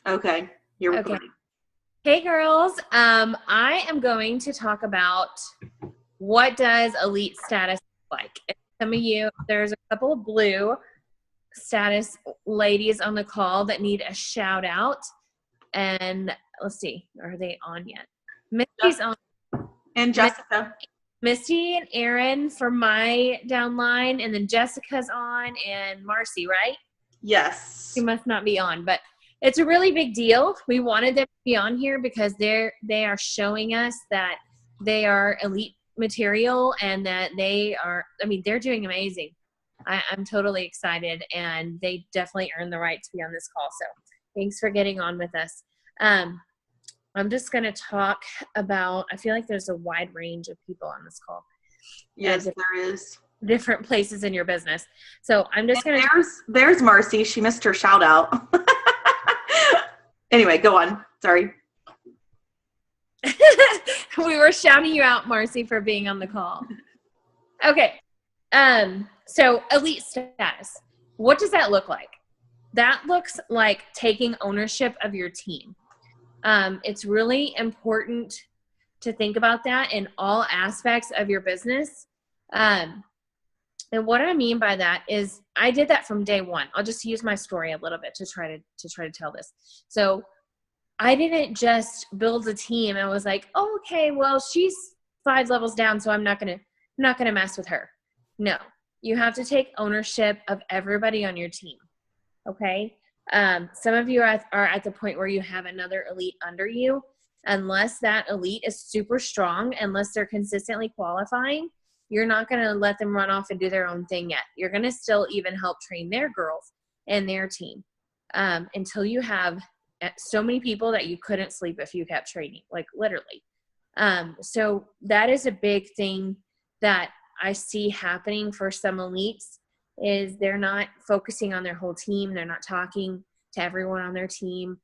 Okay, you're Okay. recording. Hey girls, I am going to talk about what does elite status look like. And some of you, there's a couple of blue status ladies on the call that need a shout out. And let's see, are they on yet? Misty's on. And Jessica. Misty and Aaron for my downline, and then Jessica's on, and Marcy, right? Yes. She must not be on, but it's a really big deal. We wanted them to be on here because they are showing us that they are elite material and that they're doing amazing. I'm totally excited, and they definitely earn the right to be on this call. So thanks for getting on with us. I'm just going to talk about, I feel like there's a wide range of people on this call. Yes, there is. Different places in your business. So I'm just going to. There's Marcy. She missed her shout out. Anyway, go on. Sorry. We were shouting you out, Marcy, for being on the call. Okay. So elite status. What does that look like? That looks like taking ownership of your team. It's really important to think about that in all aspects of your business. And what I mean by that is I did that from day one. I'll just use my story a little bit to try to tell this. So I didn't just build a team and was like, oh, okay, well, she's 5 levels down, so I'm not gonna mess with her. No, you have to take ownership of everybody on your team. Okay. Some of you are at the point where you have another elite under you. Unless that elite is super strong, unless they're consistently qualifying, you're not going to let them run off and do their own thing yet. You're going to still even help train their girls and their team until you have so many people that you couldn't sleep if you kept training, like literally. So that is a big thing that I see happening for some elites is they're not focusing on their whole team. They're not talking to everyone on their team.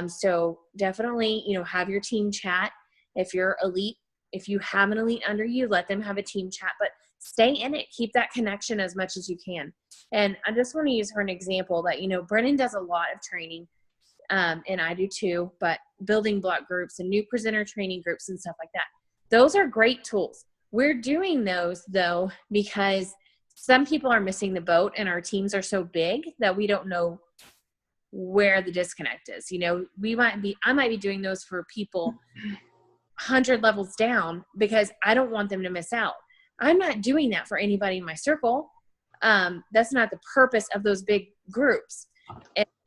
So definitely, have your team chat. If you're elite, if you have an elite under you, let them have a team chat, but stay in it. Keep that connection as much as you can. And I just want to use for an example that, Brennan does a lot of training, and I do too, but building block groups and new presenter training groups and stuff like that. Those are great tools. We're doing those though, because some people are missing the boat and our teams are so big that we don't know where the disconnect is. I might be doing those for people 100 levels down because I don't want them to miss out. I'm not doing that for anybody in my circle. That's not the purpose of those big groups.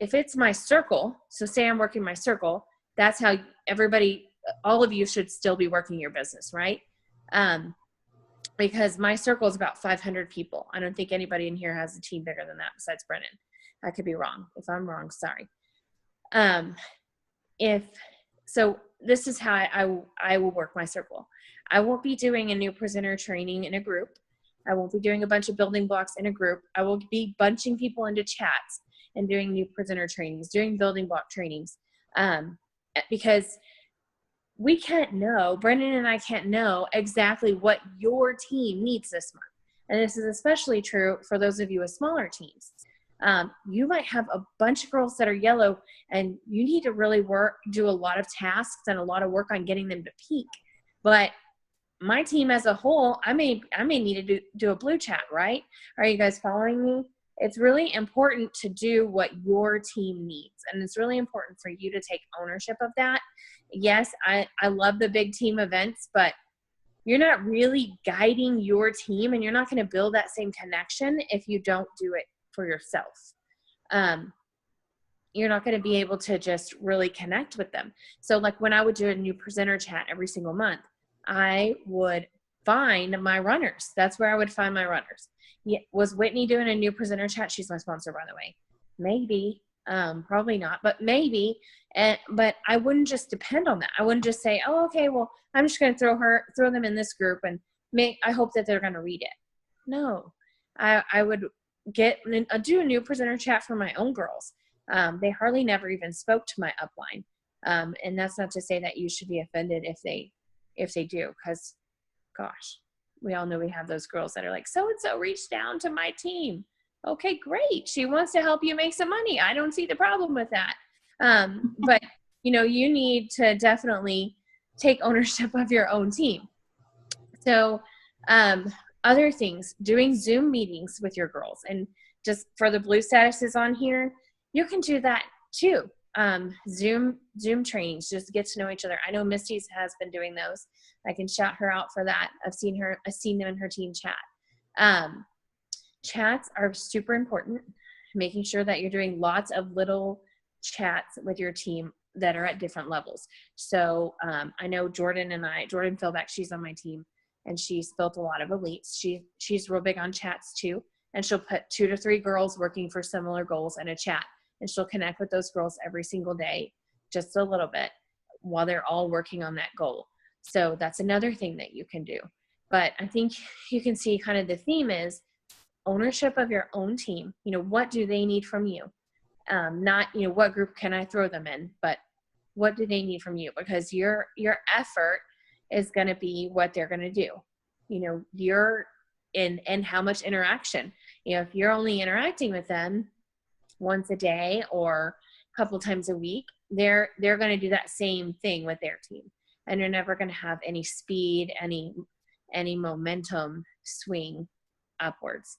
If it's my circle, so say I'm working my circle, that's how all of you should still be working your business, right? Because my circle is about 500 people. I don't think anybody in here has a team bigger than that besides Brennan. I could be wrong. If I'm wrong, sorry. So this is how I will work my circle. I won't be doing a new presenter training in a group. I won't be doing a bunch of building blocks in a group. I will be bunching people into chats and doing new presenter trainings, doing building block trainings, because we can't know, Brendan and I can't know exactly what your team needs this month. And this is especially true for those of you with smaller teams. You might have a bunch of girls that are yellow and you need to really do a lot of tasks and a lot of work on getting them to peak. But my team as a whole, I may need to do a blue chat, right? Are you guys following me? It's really important to do what your team needs. And it's really important for you to take ownership of that. Yes, I love the big team events, but you're not really guiding your team and you're not going to build that same connection if you don't do it for yourself. You're not going to be able to just really connect with them. So like when I would do a new presenter chat every single month, I would find my runners. That's where I would find my runners. Yeah, was Whitney doing a new presenter chat? She's my sponsor, by the way. Maybe, probably not, but maybe. But I wouldn't just depend on that. I wouldn't just say, oh, okay, well, I'm just going to throw them in this group and I hope that they're going to read it. No, I would do a new presenter chat for my own girls. They hardly never even spoke to my upline. And that's not to say that you should be offended if they do, because gosh, we all know we have those girls that are like, so-and-so reached down to my team. Okay, great. She wants to help you make some money. I don't see the problem with that. But, you need to definitely take ownership of your own team. So other things, doing Zoom meetings with your girls. And just for the blue statuses on here, you can do that too. Zoom trainings, just get to know each other. I know Misty's has been doing those. I can shout her out for that. I've seen them in her team chat. Chats are super important, making sure that you're doing lots of little chats with your team that are at different levels. So I know Jordan Philback, she's on my team, and she's built a lot of elites. She's real big on chats too, and she'll put 2 to 3 girls working for similar goals in a chat, and she'll connect with those girls every single day, just a little bit, while they're all working on that goal. So that's another thing that you can do. But I think you can see kind of the theme is ownership of your own team. What do they need from you? Not, what group can I throw them in, but what do they need from you? Because your effort is going to be what they're going to do. You're in how much interaction. If you're only interacting with them once a day or a couple times a week, they're going to do that same thing with their team, and you're never going to have any speed, any momentum swing upwards.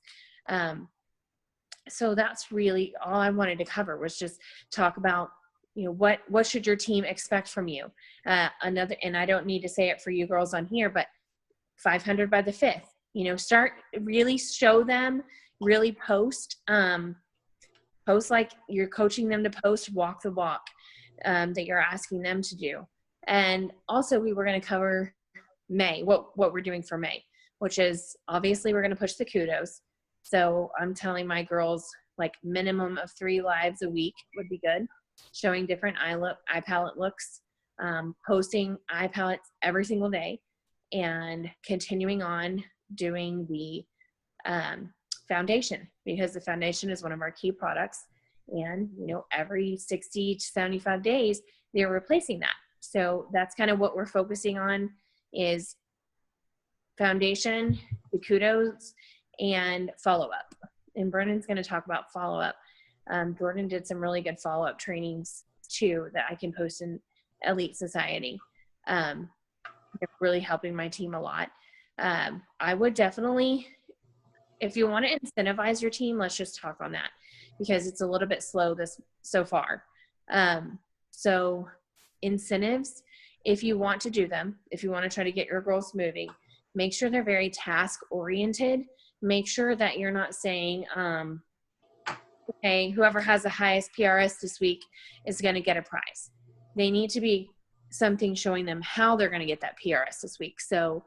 So that's really all I wanted to cover, was just talk about, what should your team expect from you? And I don't need to say it for you girls on here, but 500 by the 5th, start, really show them, really post like you're coaching them to post, walk the walk that you're asking them to do. And also we were going to cover May, what we're doing for May, which is obviously we're going to push the kudos. So I'm telling my girls, like, minimum of 3 lives a week would be good, showing different eye palette looks, posting eye palettes every single day, and continuing on doing the foundation, because the foundation is one of our key products. And, every 60 to 75 days, they're replacing that. So that's kind of what we're focusing on, is foundation, the kudos, and follow-up. And Brennan's going to talk about follow-up. Jordan did some really good follow-up trainings too that I can post in Elite Society. They're really helping my team a lot. I would definitely, if you want to incentivize your team, let's just talk on that, because it's a little bit slow so far. So incentives, if you want to do them, if you want to try to get your girls moving, make sure they're very task oriented. Make sure that you're not saying, okay, whoever has the highest PRS this week is going to get a prize. They need to be something showing them how they're going to get that PRS this week. So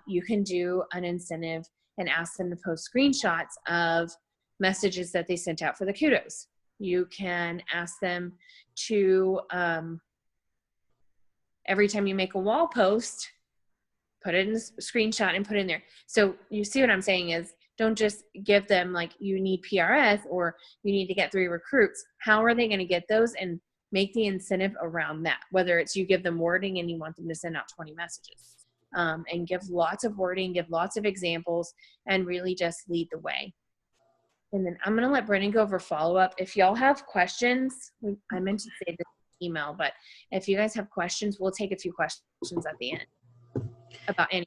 you can do an incentive and ask them to post screenshots of messages that they sent out for the kudos. You can ask them to, every time you make a wall post, put it in a screenshot and put it in there. So you see what I'm saying is, don't just give them like, you need PRS or you need to get 3 recruits. How are they going to get those? And make the incentive around that, whether it's you give them wording and you want them to send out 20 messages, and give lots of wording, give lots of examples, and really just lead the way. And then I'm going to let Brennan go over follow-up. If y'all have questions, I meant to say this email, but if you guys have questions, we'll take a few questions at the end about any,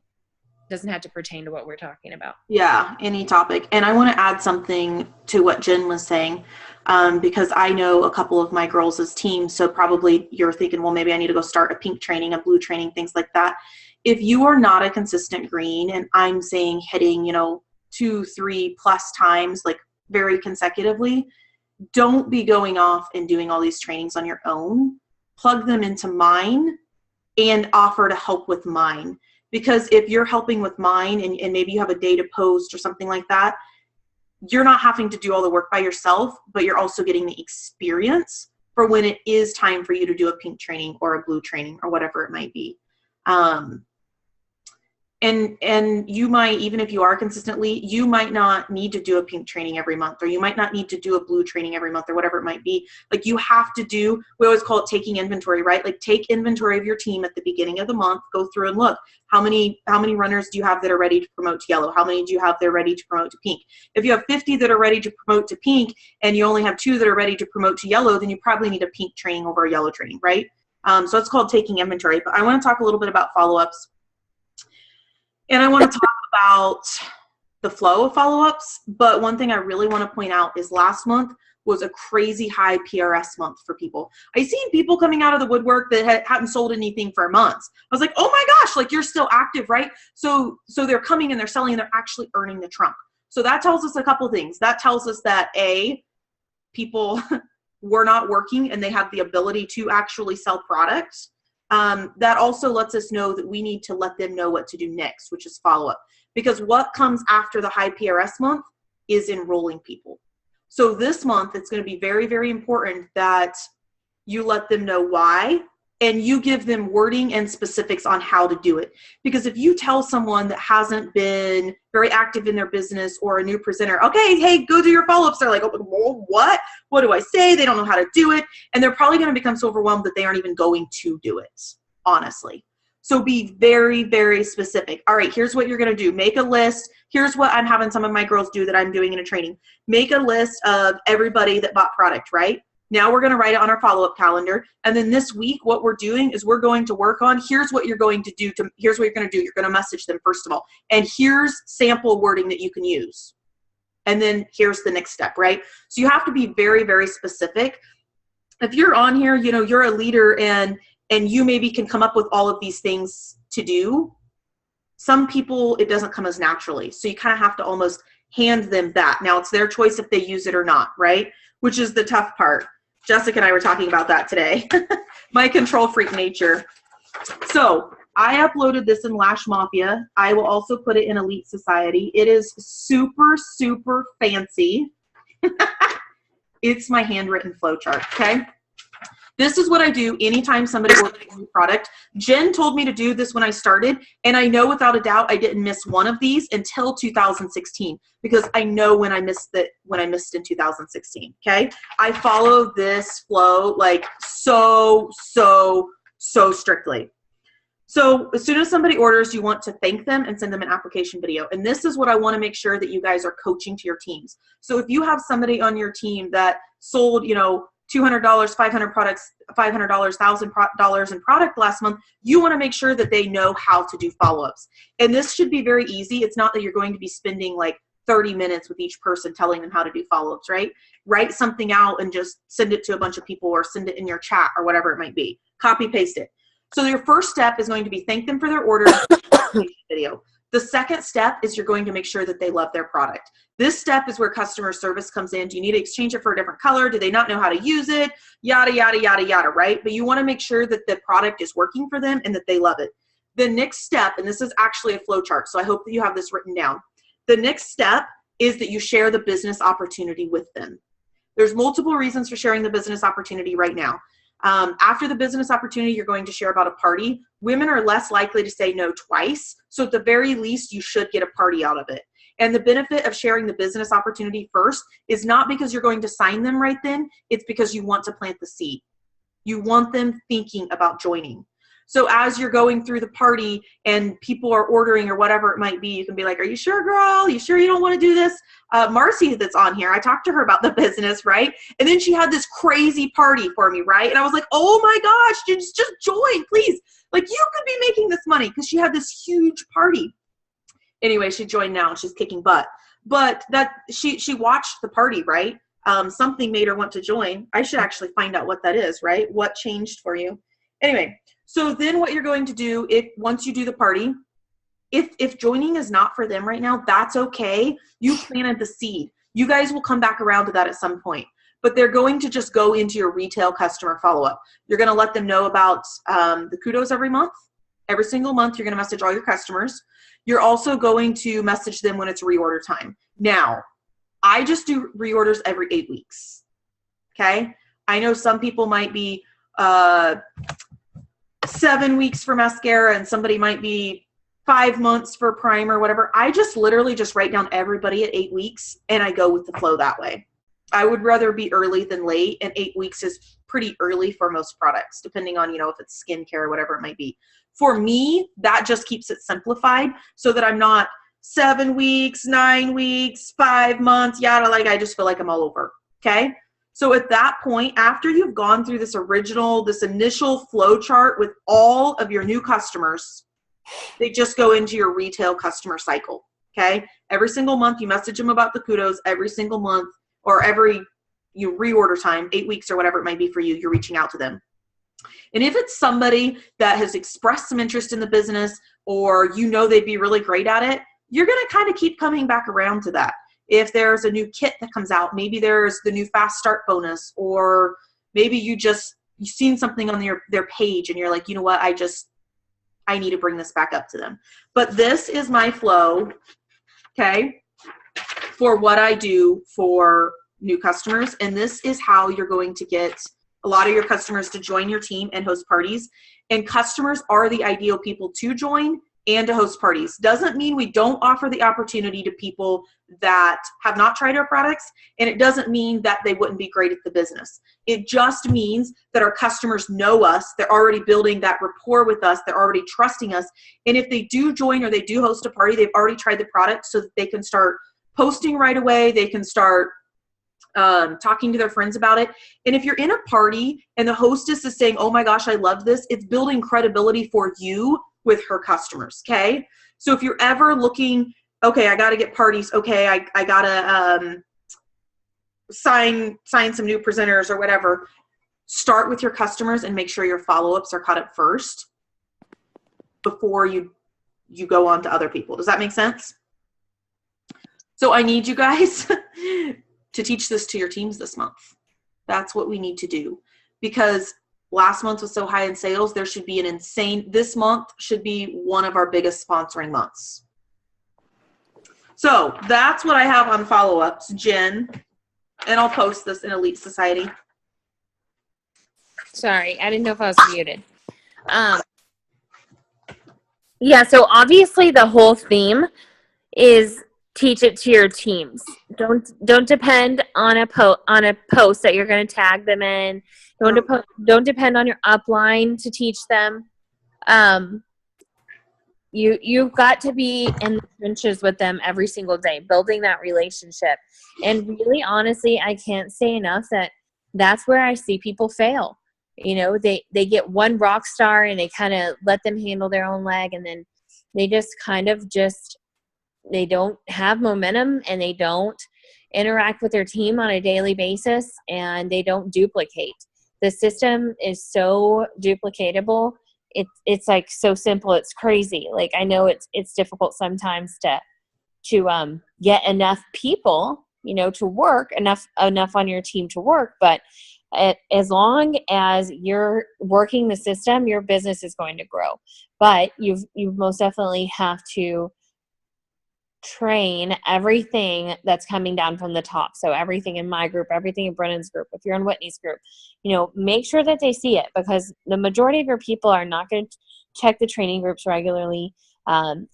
doesn't have to pertain to what we're talking about. Yeah, any topic. And I want to add something to what Jen was saying, because I know a couple of my girls' teams, so probably you're thinking, well, maybe I need to go start a pink training, a blue training, things like that. If you are not a consistent green, and I'm saying hitting, 2, 3+ times, like very consecutively, don't be going off and doing all these trainings on your own. Plug them into mine and offer to help with mine. Because if you're helping with mine and maybe you have a day to post or something like that, you're not having to do all the work by yourself, but you're also getting the experience for when it is time for you to do a pink training or a blue training or whatever it might be. And you might, even if you are consistently, you might not need to do a pink training every month, or you might not need to do a blue training every month, or whatever it might be. Like, you have to do, we always call it taking inventory, right? Like, take inventory of your team at the beginning of the month, go through and look, how many runners do you have that are ready to promote to yellow? How many do you have that are ready to promote to pink? If you have 50 that are ready to promote to pink and you only have 2 that are ready to promote to yellow, then you probably need a pink training over a yellow training, right? So it's called taking inventory. But I want to talk a little bit about follow-ups. And I want to talk about the flow of follow-ups, but one thing I really want to point out is last month was a crazy high PRS month for people. I've seen people coming out of the woodwork that hadn't sold anything for months. I was like, oh my gosh, like, you're still active, right? So they're coming and they're selling and they're actually earning the trunk. So that tells us a couple things. That tells us that people were not working and they have the ability to actually sell products. That also lets us know that we need to let them know what to do next, which is follow up. Because what comes after the high PRS month is enrolling people. So this month, it's going to be very, very important that you let them know why, and you give them wording and specifics on how to do it. Because if you tell someone that hasn't been very active in their business, or a new presenter, okay, hey, go do your follow-ups, they're like, oh, what? What do I say? They don't know how to do it. And they're probably going to become so overwhelmed that they aren't even going to do it, honestly. So be very, very specific. All right, here's what you're going to do. Make a list. Here's what I'm having some of my girls do that I'm doing in a training. Make a list of everybody that bought product, right? Now we're going to write it on our follow-up calendar. And then this week, what we're doing is we're going to work on, here's what you're going to do. Here's what you're going to do. You're going to message them, first of all. And here's sample wording that you can use. And then here's the next step, right? So you have to be very, very specific. If you're on here, you know, you're a leader and you maybe can come up with all of these things to do. Some people, it doesn't come as naturally. So you kind of have to almost hand them that. Now it's their choice if they use it or not, right? Which is the tough part. Jessica and I were talking about that today. My control freak nature. So I uploaded this in Lash Mafia. I will also put it in Elite Society. It is super, super fancy. It's my handwritten flowchart, okay? This is what I do anytime somebody orders a new product. Jen told me to do this when I started, and I know without a doubt I didn't miss one of these until 2016, because I know when I missed in 2016, okay? I follow this flow like so strictly. So as soon as somebody orders, you want to thank them and send them an application video. And this is what I want to make sure that you guys are coaching to your teams. So if you have somebody on your team that sold, you know, $200, 500 products, $500, $1,000 in product last month, you want to make sure that they know how to do follow-ups. And this should be very easy. It's not that you're going to be spending like 30 minutes with each person telling them how to do follow-ups, right? Write something out and just send it to a bunch of people, or send it in your chat, or whatever it might be. Copy, paste it. So your first step is going to be thank them for their order video. The second step is you're going to make sure that they love their product. This step is where customer service comes in. Do you need to exchange it for a different color? Do they not know how to use it? Yada, yada, yada, yada, right? But you want to make sure that the product is working for them and that they love it. The next step, and this is actually a flow chart, so I hope that you have this written down. The next step is that you share the business opportunity with them. There's multiple reasons for sharing the business opportunity right now. After the business opportunity, you're going to share about a party. Women are less likely to say no twice. So at the very least, you should get a party out of it. And the benefit of sharing the business opportunity first is not because you're going to sign them right then. It's because you want to plant the seed. You want them thinking about joining. So as you're going through the party and people are ordering or whatever it might be, you can be like, are you sure, girl? You sure you don't want to do this? Marcy that's on here, I talked to her about the business, right? And then she had this crazy party for me, right? And I was like, oh my gosh, just join, please. Like, you could be making this money, because she had this huge party. Anyway, she joined now. She's kicking butt. But that she watched the party, right? Something made her want to join. I should actually find out what that is, right? What changed for you? Anyway, so then what you're going to do, once you do the party, if joining is not for them right now, that's okay. You planted the seed. You guys will come back around to that at some point. But they're going to just go into your retail customer follow-up. You're going to let them know about the kudos every month. Every single month, you're going to message all your customers. You're also going to message them when it's reorder time. Now, I just do reorders every 8 weeks. Okay? I know some people might be 7 weeks for mascara, and somebody might be 5 months for primer, whatever. I just literally just write down everybody at 8 weeks and I go with the flow that way. I would rather be early than late, and 8 weeks is pretty early for most products, depending on, if it's skincare or whatever it might be. For me, that just keeps it simplified so that I'm not 7 weeks, 9 weeks, 5 months, yada, like I just feel like I'm all over. Okay. So at that point, after you've gone through this initial flow chart with all of your new customers, they just go into your retail customer cycle. Okay. Every single month you message them about the kudos. Every single month or every reorder time, 8 weeks or whatever it might be for you, you're reaching out to them. And if it's somebody that has expressed some interest in the business or they'd be really great at it, you're going to kind of keep coming back around to that. If there's a new kit that comes out, maybe there's the new fast start bonus, or maybe you've seen something on their page and you're like, you know what, I need to bring this back up to them. But this is my flow, okay, for what I do for new customers. And this is how you're going to get a lot of your customers to join your team and host parties. And customers are the ideal people to join and to host parties. Doesn't mean we don't offer the opportunity to people that have not tried our products, and it doesn't mean that they wouldn't be great at the business. It just means that our customers know us, they're already building that rapport with us, they're already trusting us, and if they do join or they do host a party, they've already tried the product so that they can start posting right away, they can start talking to their friends about it. And if you're in a party and the hostess is saying, oh my gosh, I love this, it's building credibility for you with her customers, okay? So if you're ever looking, okay, I got to get parties, okay, I got to sign some new presenters or whatever, start with your customers and make sure your follow-ups are caught up first before you go on to other people. Does that make sense? So I need you guys to teach this to your teams this month. That's what we need to do, because last month was so high in sales. There should be this month should be one of our biggest sponsoring months. So that's what I have on follow-ups, Jen, and I'll post this in Elite Society. Sorry, I didn't know if I was muted. Yeah, so obviously the whole theme is teach it to your teams. Don't depend on a post that you're going to tag them in. Don't depend on your upline to teach them. You've got to be in the trenches with them every single day, building that relationship. And really, honestly, I can't say enough that that's where I see people fail. They get one rock star and they kind of let them handle their own leg, and then they just they don't have momentum, and they don't interact with their team on a daily basis, and they don't duplicate. The system is so duplicatable. It's like so simple. It's crazy. Like, I know it's difficult sometimes to get enough people, to work enough on your team to work. But as long as you're working the system, your business is going to grow. But you most definitely have to train everything that's coming down from the top. So everything in my group, everything in Brennan's group, if you're in Whitney's group, make sure that they see it, because the majority of your people are not going to check the training groups regularly.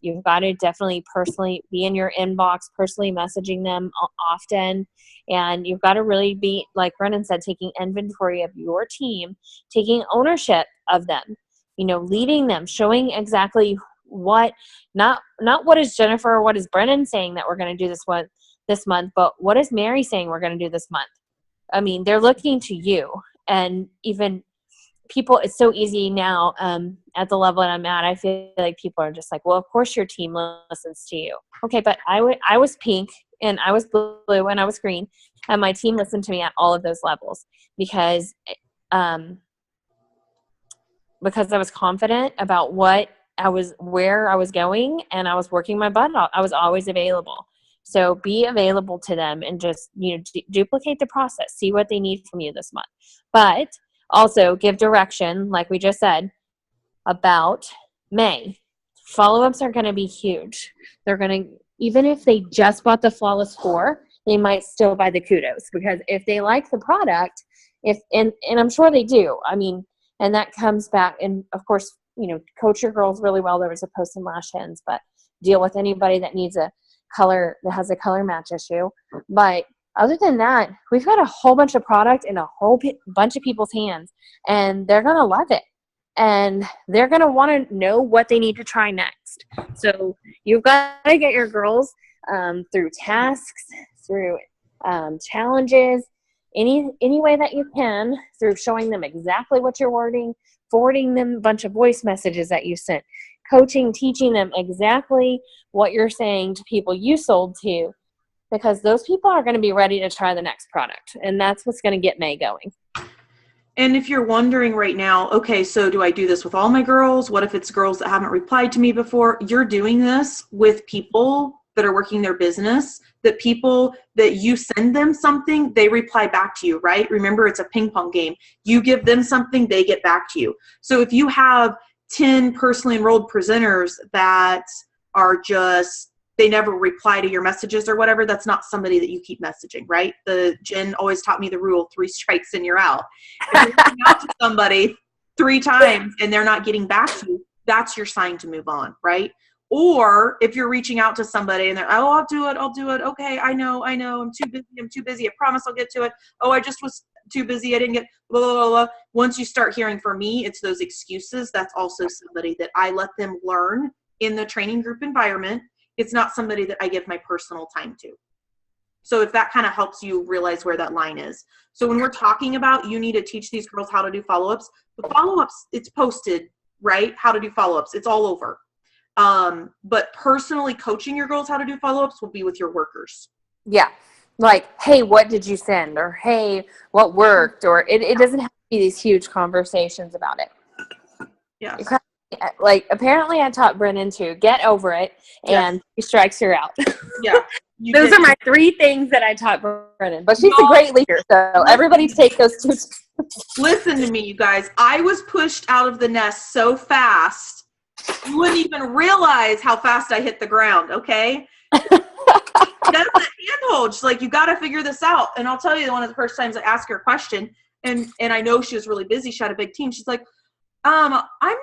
You've got to definitely personally be in your inbox, personally messaging them often. And you've got to really be, like Brennan said, taking inventory of your team, taking ownership of them, leading them, showing exactly what, not what is Jennifer or what is Brennan saying that we're going to do this month, but what is Mary saying we're going to do this month? I mean, they're looking to you. And even people, it's so easy now at the level that I'm at, I feel like people are just like, well, of course your team listens to you. Okay, but I was pink and I was blue and I was green, and my team listened to me at all of those levels because I was confident about where I was going, and I was working my butt off. I was always available. So be available to them and just, duplicate the process. See what they need from you this month. But also give direction, like we just said, about May. Follow-ups are going to be huge. They're going to, even if they just bought the Flawless 4, they might still buy the Kudos, because if they like the product, and I'm sure they do. I mean, and that comes back, and of course, coach your girls really well. There was a post in Lash Hens, but deal with anybody that needs a color, that has a color match issue. But other than that, we've got a whole bunch of product in a whole bunch of people's hands, and they're going to love it. And they're going to want to know what they need to try next. So you've got to get your girls through tasks, through challenges, any way that you can, through showing them exactly what you're wording, forwarding them a bunch of voice messages that you sent, coaching, teaching them exactly what you're saying to people you sold to, because those people are going to be ready to try the next product. And that's what's going to get May going. And if you're wondering right now, okay, so do I do this with all my girls? What if it's girls that haven't replied to me before? You're doing this with people that are working their business, that people that you send them something, they reply back to you, right? Remember, it's a ping pong game. You give them something, they get back to you. So if you have 10 personally enrolled presenters that are just, they never reply to your messages or whatever, that's not somebody that you keep messaging, right? Jen always taught me the rule, 3 strikes and you're out. If you're reaching out to somebody 3 times and they're not getting back to you, that's your sign to move on, right? Or if you're reaching out to somebody and they're, oh, I'll do it. Okay, I know. I'm too busy. I promise I'll get to it. Oh, I just was too busy. I didn't get blah, blah, blah, blah. Once you start hearing from me, it's those excuses. That's also somebody that I let them learn in the training group environment. It's not somebody that I give my personal time to. So if that kind of helps you realize where that line is. So when we're talking about you need to teach these girls how to do follow-ups, the follow-ups, it's posted, right? How to do follow-ups. It's all over. But personally coaching your girls how to do follow-ups will be with your workers. Yeah. Like, hey, what did you send? Or, hey, what worked? Or it doesn't have to be these huge conversations about it. Yeah. Like, apparently I taught Brennan to get over it, and 3 strikes, you're out. Yeah. Those are my 3 things that I taught Brennan. But she's a great leader, so everybody take those 2. Listen to me, you guys. I was pushed out of the nest so fast, you wouldn't even realize how fast I hit the ground, okay? That's a handhold. She's like, you got to figure this out. And I'll tell you, one of the first times I asked her a question, and I know she was really busy. She had a big team. She's like, I'm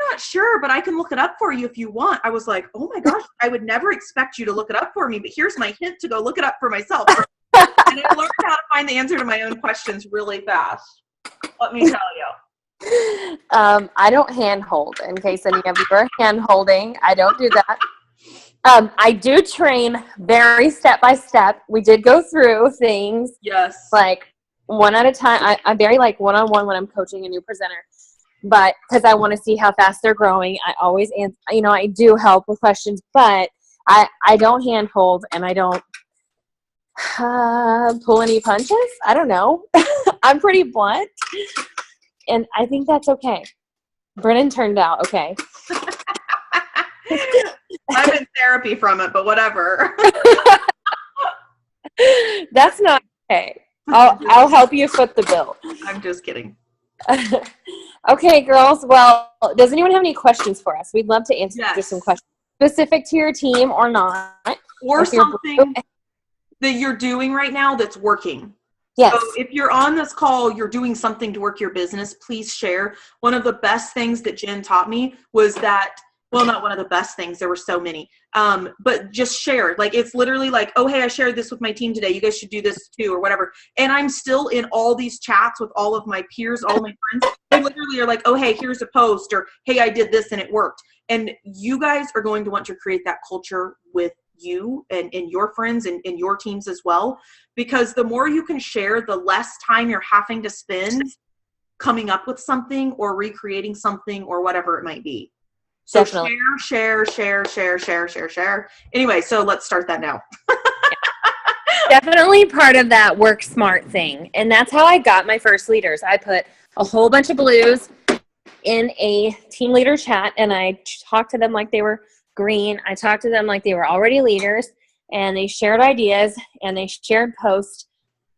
not sure, but I can look it up for you if you want. I was like, oh my gosh, I would never expect you to look it up for me, but here's my hint to go look it up for myself. And I learned how to find the answer to my own questions really fast. Let me tell you. I don't handhold, in case any of you are hand-holding. I don't do that. I do train very step-by-step. We did go through things. Yes. Like, one at a time. I'm very, like, one-on-one when I'm coaching a new presenter. But because I want to see how fast they're growing, I always answer, I do help with questions, but I don't handhold, and I don't pull any punches. I don't know. I'm pretty blunt. And I think that's okay. Brennan turned out okay. I'm in therapy from it, but whatever. That's not okay. I'll help you foot the bill. I'm just kidding. Okay, girls. Well, does anyone have any questions for us? We'd love to answer just some questions specific to your team or not. Or something that you're doing right now that's working. Yes. So if you're on this call, you're doing something to work your business, please share. One of the best things that Jen taught me was that, well, not one of the best things, there were so many, but just share. Like, it's literally like, oh, hey, I shared this with my team today. You guys should do this too, or whatever. And I'm still in all these chats with all of my peers, all my friends. They literally are like, oh, hey, here's a post, or hey, I did this and it worked. And you guys are going to want to create that culture with you and your friends and your teams as well, because the more you can share, the less time you're having to spend coming up with something or recreating something or whatever it might be. So Definitely. share. Anyway, so let's start that now. Definitely part of that work smart thing. And that's how I got my first leaders. I put a whole bunch of blues in a team leader chat, and I talked to them like they were green. I talked to them like they were already leaders, and they shared ideas and they shared posts,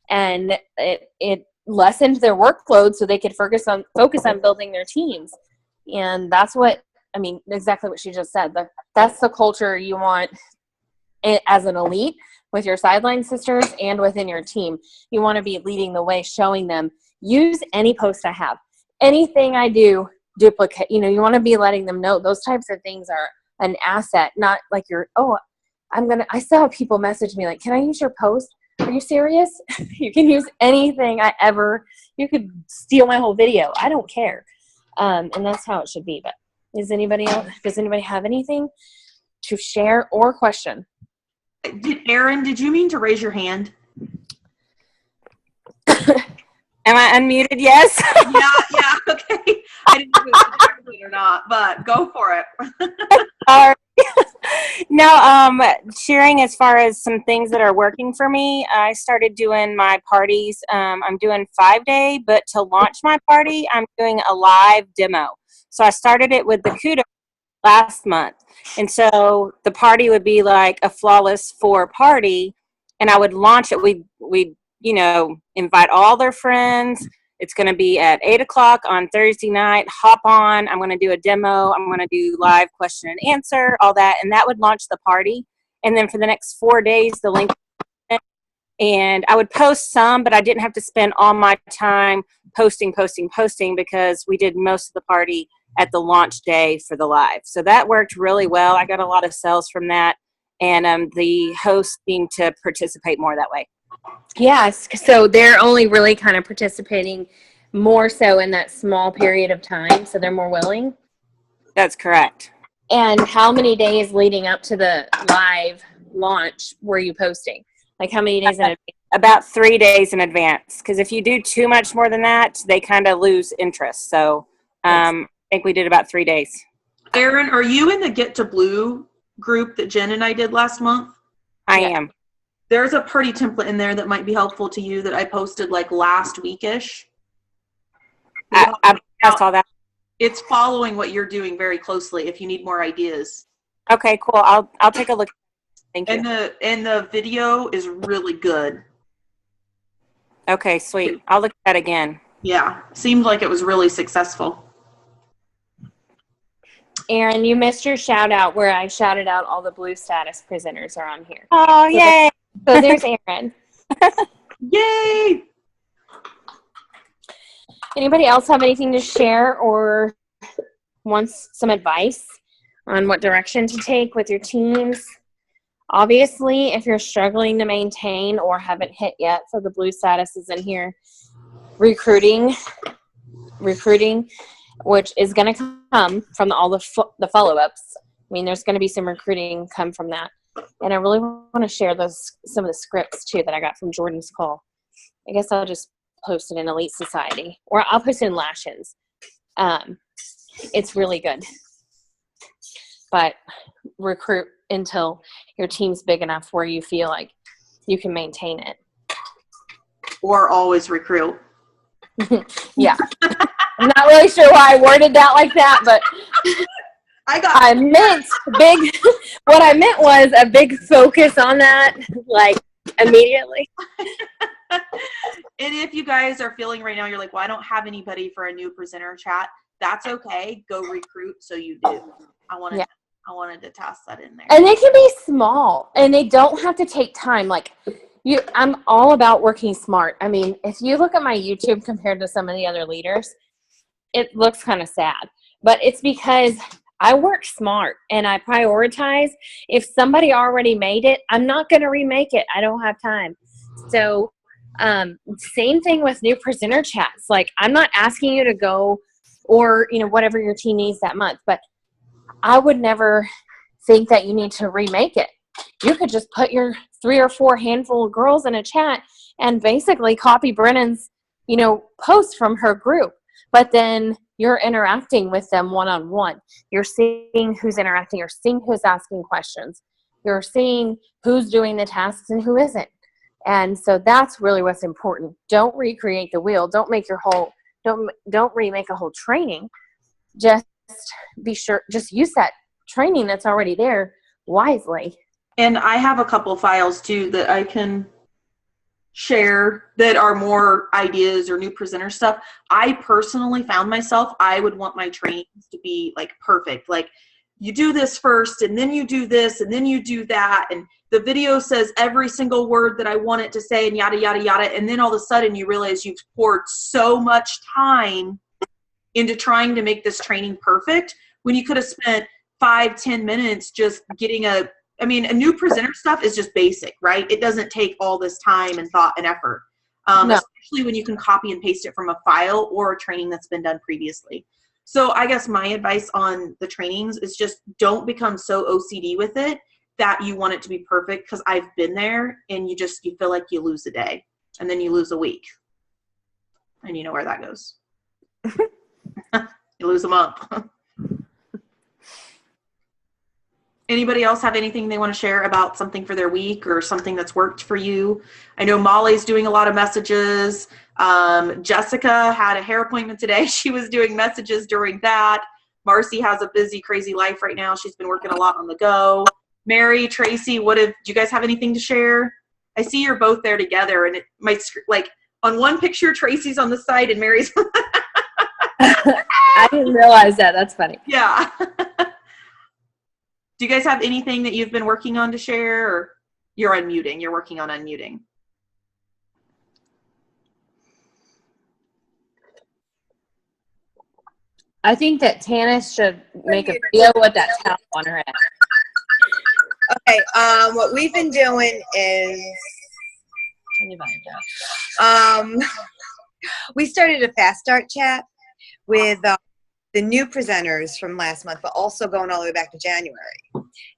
and it lessened their workload so they could focus on building their teams. And that's exactly what she just said. That's the culture you want as an elite with your sideline sisters and within your team. You want to be leading the way, showing them, use any post I have. Anything I do, duplicate, you know, you want to be letting them know those types of things are an asset, not like I still have people message me like, can I use your post? Are you serious? You can use anything you could steal my whole video. I don't care. And that's how it should be. But does anybody have anything to share or question? Erin, did you mean to raise your hand? Am I unmuted? Yes. Yeah, okay. I didn't know if it was active or not, but go for it. All right. No, sharing as far as some things that are working for me. I started doing my parties. I'm doing 5-day, but to launch my party, I'm doing a live demo. So I started it with the Kudo last month. And so the party would be like a Flawless 4 party, and I would launch it. We'd invite all their friends. It's going to be at 8:00 on Thursday night. Hop on. I'm going to do a demo. I'm going to do live question and answer, all that. And that would launch the party. And then for the next 4 days, the link. And I would post some, but I didn't have to spend all my time posting because we did most of the party at the launch day for the live. So that worked really well. I got a lot of sales from that. And the hosts seemed to participate more that way. Yes. So they're only really kind of participating more so in that small period of time. So they're more willing. That's correct. And how many days leading up to the live launch were you posting? Like how many days in advance? About 3 days in advance. Because if you do too much more than that, they kind of lose interest. So I think we did about 3 days. Erin, are you in the Get to Blue group that Jen and I did last month? I am. There's a party template in there that might be helpful to you that I posted like last weekish. I saw that. It's following what you're doing very closely if you need more ideas. Okay, cool. I'll take a look. Thank you. And the video is really good. Okay, sweet. I'll look at that again. Yeah, seemed like it was really successful. Erin, you missed your shout out where I shouted out all the Blue Status presenters are on here. Oh, yay. So there's Erin. Yay! Anybody else have anything to share or wants some advice on what direction to take with your teams? Obviously, if you're struggling to maintain or haven't hit yet, so the Blue Status is in here, recruiting, which is going to come from all the follow-ups. I mean, there's going to be some recruiting come from that. And I really want to share some of the scripts, too, that I got from Jordan's call. I guess I'll just post it in Elite Society. Or I'll post it in Lashins. It's really good. But recruit until your team's big enough where you feel like you can maintain it. Or always recruit. Yeah. I'm not really sure why I worded that like that, but I meant big. What I meant was a big focus on that, like immediately. And if you guys are feeling right now, you're like, well, I don't have anybody for a new presenter chat. That's okay. Go recruit so you do. I wanted to toss that in there. And they can be small, and they don't have to take time. Like I'm all about working smart. I mean, if you look at my YouTube compared to some of the other leaders, it looks kind of sad. But it's because I work smart and I prioritize. If somebody already made it, I'm not going to remake it. I don't have time. So same thing with new presenter chats. Like I'm not asking you to go or, whatever your team needs that month. But I would never think that you need to remake it. You could just put your 3 or 4 handful of girls in a chat and basically copy Brennan's, post from her group. But then you're interacting with them one-on-one. You're seeing who's interacting. You're seeing who's asking questions. You're seeing who's doing the tasks and who isn't. And so that's really what's important. Don't recreate the wheel. Don't remake a whole training. Just be sure, just use that training that's already there wisely. And I have a couple files too that I can share that are more ideas or new presenter stuff. I personally found myself, I would want my trainings to be like perfect. Like you do this first and then you do this and then you do that. And the video says every single word that I want it to say and yada, yada, yada. And then all of a sudden you realize you've poured so much time into trying to make this training perfect when you could have spent 5-10 minutes just getting a new presenter stuff is just basic, right? It doesn't take all this time and thought and effort, No. especially when you can copy and paste it from a file or a training that's been done previously. So I guess my advice on the trainings is just don't become so OCD with it that you want it to be perfect, because I've been there and you feel like you lose a day and then you lose a week. And you know where that goes. You lose a month. Anybody else have anything they want to share about something for their week or something that's worked for you? I know Molly's doing a lot of messages. Jessica had a hair appointment today. She was doing messages during that. Marcy has a busy, crazy life right now. She's been working a lot on the go. Mary, Tracy, do you guys have anything to share? I see you're both there together, and it might like on one picture, Tracy's on the side and Mary's. I didn't realize that. That's funny. Yeah. Do you guys have anything that you've been working on to share, or you're unmuting? You're working on unmuting. I think that Tanis should make a video with that towel on her head. Okay, what we've been doing is, we started a fast start chat with the new presenters from last month, but also going all the way back to January.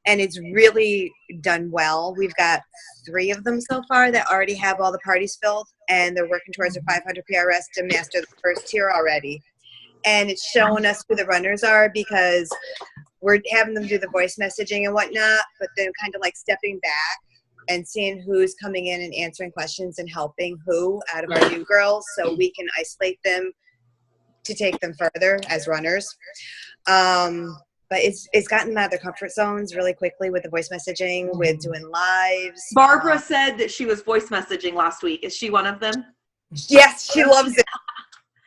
And it's really done well. We've got 3 of them so far that already have all the parties filled, and they're working towards their 500 PRS to master the first tier already. And it's showing us who the runners are, because we're having them do the voice messaging and whatnot, but then kind of like stepping back and seeing who's coming in and answering questions and helping who out of our new girls, so we can isolate them to take them further as runners. But it's gotten them out of their comfort zones really quickly with the voice messaging, with doing lives. Barbara said that she was voice messaging last week. Is she one of them? Yes, she loves it.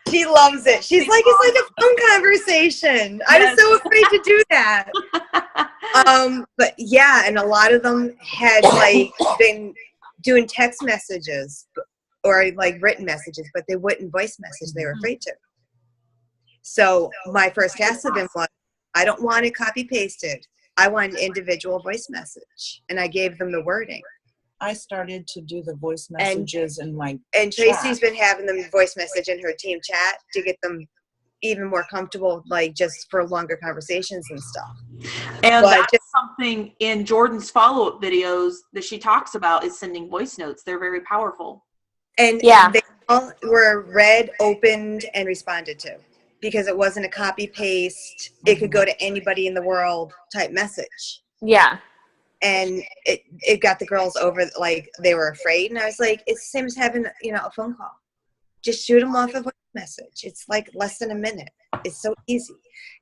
She loves it. She's like, it's like a phone conversation. Yes. I was so afraid to do that. But yeah, and a lot of them had like been doing text messages or like written messages, but they wouldn't voice message. They were afraid to. So my first task to them was, I don't want it copy pasted. I want an individual voice message. And I gave them the wording. I started to do the voice messages in my and Tracy's been having them voice message in her team chat to get them even more comfortable, like just for longer conversations and stuff. And that's something in Jordan's follow-up videos that she talks about, is sending voice notes. They're very powerful. And yeah, they all were read, opened, and responded to, because it wasn't a copy paste. It could go to anybody in the world type message. Yeah. And it got the girls over, like, they were afraid. And I was like, it's the same as having, a phone call. Just shoot them off a voice message. It's like less than a minute. It's so easy.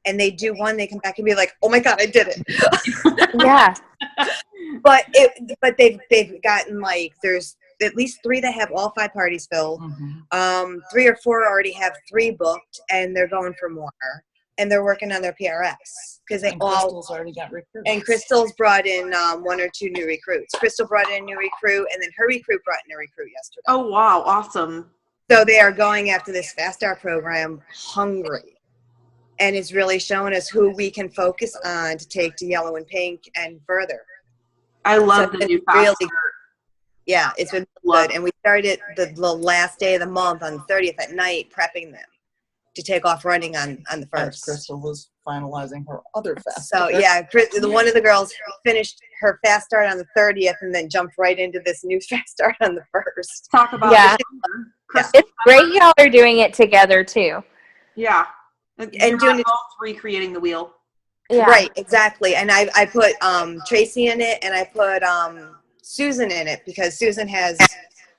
And they do one, they come back and be like, oh my God, I did it. Yeah. But they've gotten, like, there's at least 3 that have all 5 parties filled. 3 or 4 already have 3 booked, and they're going for more. And they're working on their PRS, because Crystal's already got recruits. And Crystal's brought in 1 or 2 new recruits. Crystal brought in a new recruit, and then her recruit brought in a recruit yesterday. Oh wow, awesome! So they are going after this Fast Start program hungry, and it's really showing us who we can focus on to take to yellow and pink and further. I love the new Fast Start. Yeah, it's been good, and we started the last day of the month on the 30th at night, prepping them to take off running on the 1st. Crystal was finalizing her other fast start. So yeah, one of the girls finished her fast start on the 30th and then jumped right into this new fast start on the 1st. Talk about It's great y'all are doing it together too. Yeah. And doing it, recreating the wheel. Yeah. Right, exactly. And I put Tracy in it, and I put Susan in it, because Susan has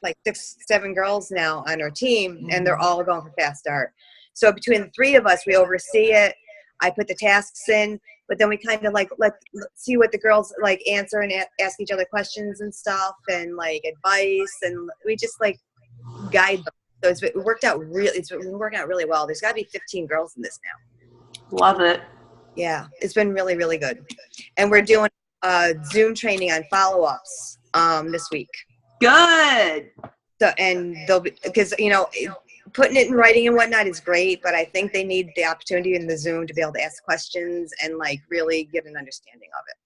like 6-7 girls now on her team, and they're all going for fast start. So between the 3 of us, we oversee it. I put the tasks in, but then we kind of like let's see what the girls like answer and ask each other questions and stuff, and like advice, and we just like guide them. So it's worked out been working out really well. There's got to be 15 girls in this now. Love it. Yeah, it's been really, really good. And we're doing Zoom training on follow-ups this week. Good. So, and they'll be, because putting it in writing and whatnot is great, but I think they need the opportunity in the Zoom to be able to ask questions and like really get an understanding of it.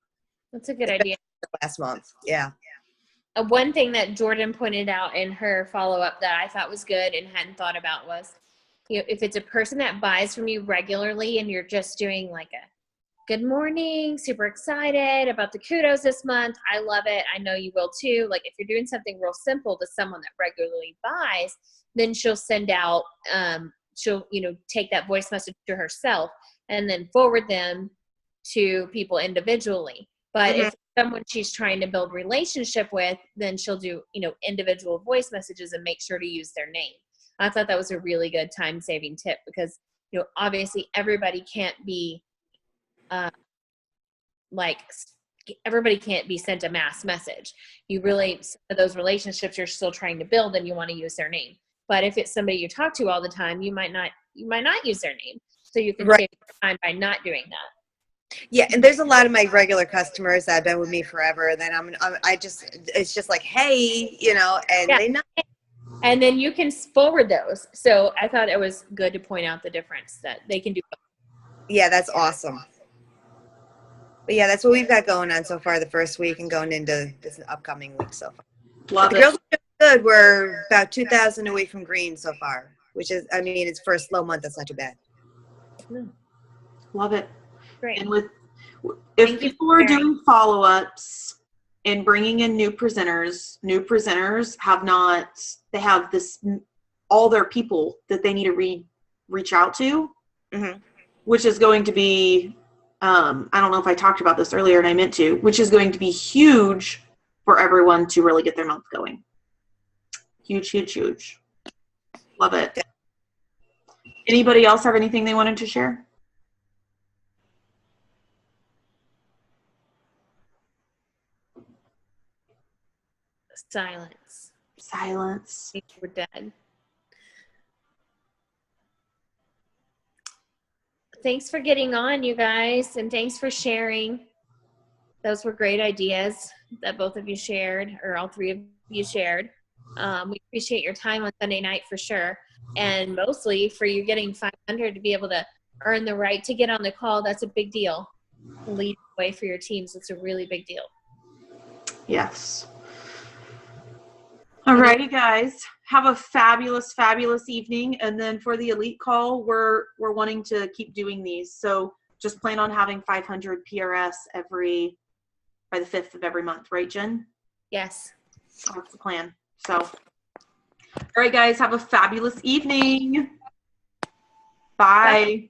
That's a good idea. Last month, yeah. One thing that Jordan pointed out in her follow-up that I thought was good and hadn't thought about was, if it's a person that buys from you regularly and you're just doing like a good morning, super excited about the kudos this month, I love it, I know you will too. Like if you're doing something real simple to someone that regularly buys, then she'll send out, she'll, take that voice message to herself and then forward them to people individually. But if someone she's trying to build relationship with, then she'll do, individual voice messages and make sure to use their name. I thought that was a really good time-saving tip because, obviously everybody can't be, everybody can't be sent a mass message. You really, those relationships you're still trying to build and you want to use their name. But if it's somebody you talk to all the time, you might not use their name. So you can save time by not doing that. Yeah, and there's a lot of my regular customers that have been with me forever. And then it's just like, hey, and they know. And then you can forward those. So I thought it was good to point out the difference that they can do both. Yeah, that's awesome. But yeah, that's what we've got going on so far the first week and going into this upcoming week so far. Love the it. girls are doing good. We're about 2,000 away from green so far, which is, it's for a slow month. That's not too bad. Love it. Great. And if people are doing follow-ups and bringing in new presenters have all their people that they need to reach out to, which is going to be, I don't know if I talked about this earlier and I meant to, which is going to be huge for everyone to really get their month going. Huge, huge, huge. Love it. Anybody else have anything they wanted to share? Silence. We're dead. Thanks for getting on, you guys, and thanks for sharing. Those were great ideas that both of you shared, or all three of you shared. We appreciate your time on Sunday night for sure, and mostly for you getting 500 to be able to earn the right to get on the call. That's a big deal. Lead the way for your teams. It's a really big deal. Yes. All righty, guys. Have a fabulous, fabulous evening. And then for the elite call, we're wanting to keep doing these. So just plan on having 500 PRS by the 5th of every month, right, Jen? Yes. That's the plan. So, all right, guys, have a fabulous evening. Bye. Bye.